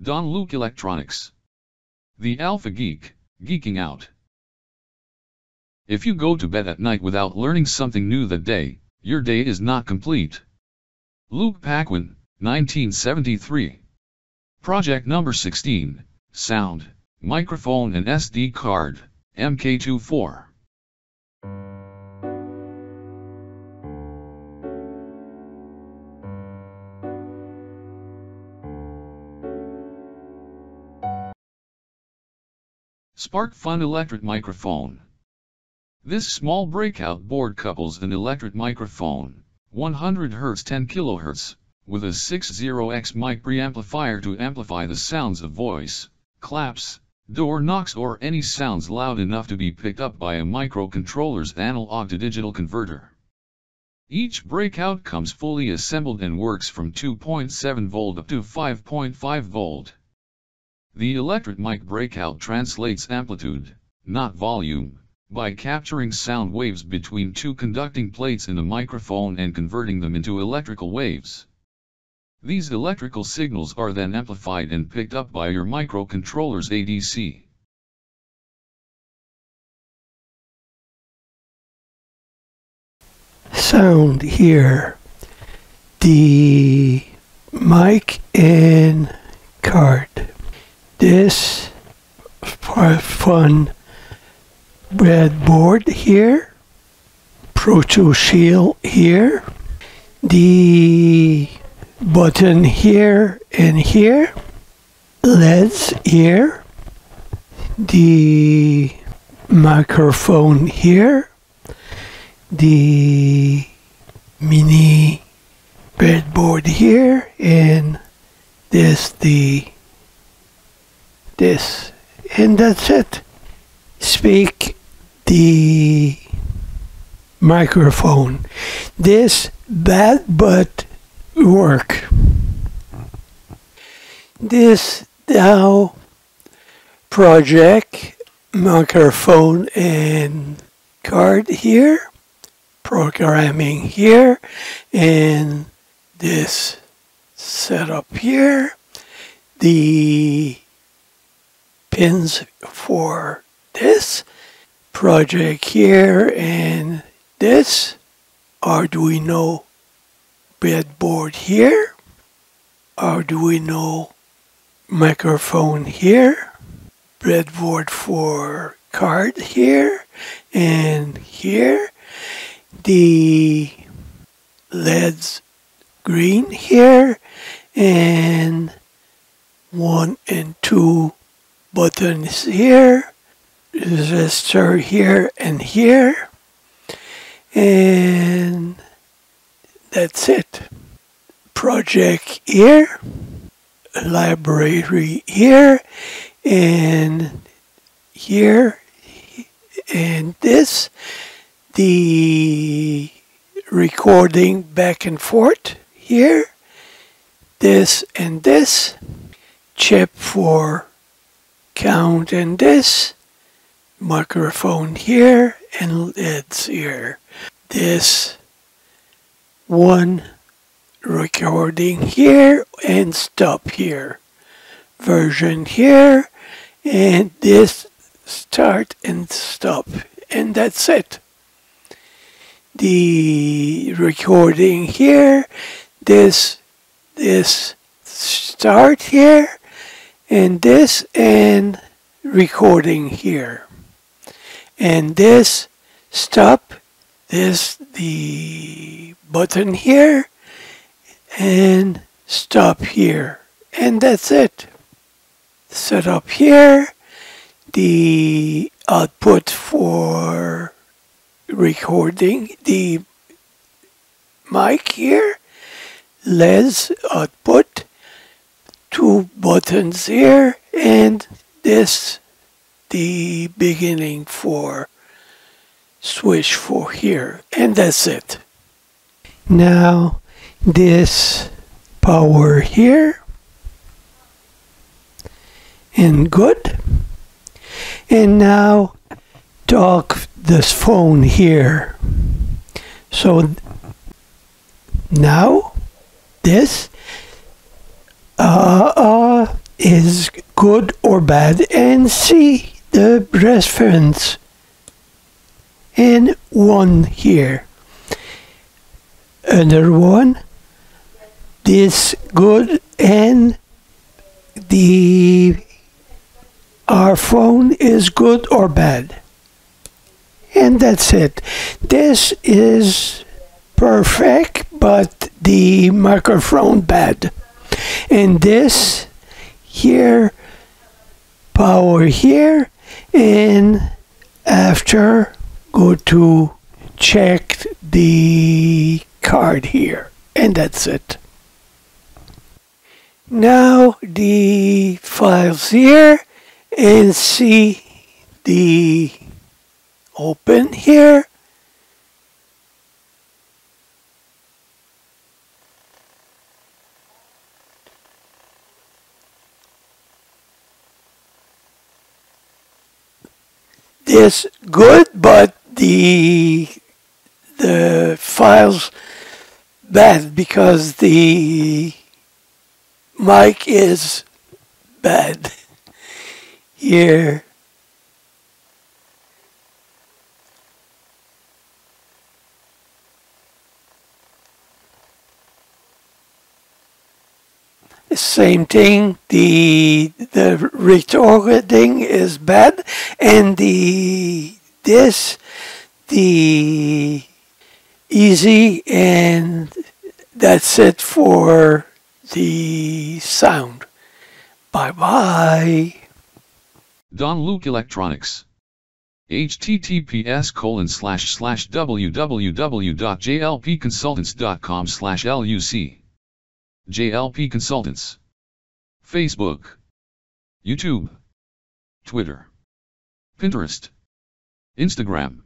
Don Luke Electronics. The Alpha Geek, geeking out. If you go to bed at night without learning something new that day, your day is not complete. Luke Paquin, 1973. Project number 16, Sound, Microphone and SD Card, MK24. SparkFun Electret Microphone. This small breakout board couples an electret microphone, 100 Hz 10 kHz, with a 60X mic preamplifier to amplify the sounds of voice, claps, door knocks or any sounds loud enough to be picked up by a microcontroller's analog to digital converter. Each breakout comes fully assembled and works from 2.7 volt up to 5.5 volt. The electret mic breakout translates amplitude, not volume, by capturing sound waves between two conducting plates in the microphone and converting them into electrical waves. These electrical signals are then amplified and picked up by your microcontroller's ADC. Sound here. The mic and card. This SparkFun breadboard here, Pro Tools Shield here, the button here and here, LEDs here, the microphone here, the mini breadboard here, and this, and that's it. Speak the microphone. This bad but work. This now project microphone and card here, programming here, and this setup here, the pins for this project here, and this Arduino breadboard here, Arduino microphone here, breadboard for card here, and here, the LEDs green here, and 1 and 2 buttons here, resistor here and here, and that's it. Project here, library here, and here, and this, the recording back and forth here, this and this, chip for count and this, microphone here and LEDs here. This one recording here and stop here. Version here, and this start and stop, and that's it. The recording here, this start here, and this, and recording here, and this stop, this the button here, and stop here, and that's it. Set up here, the output for recording, the mic here, LEDs output, 2 buttons here, and this the beginning for switch for here, and that's it. Now this power here, and good. And now talk this phone here. So now this is good or bad, and see the reference and one here. Another one, this good, and our phone is good or bad. And that's it. This is perfect, but the microphone bad. And this here, power here, and after go to check the card here, and that's it. Now the files here, and see the open here. This good, but the files bad because the mic is bad here. Same thing, the recording is bad, and the easy, and that's it for the sound. Bye bye. Don Luke Electronics. https://www.jlpconsultants.com/luc. JLP Consultants. Facebook, YouTube, Twitter, Pinterest, Instagram.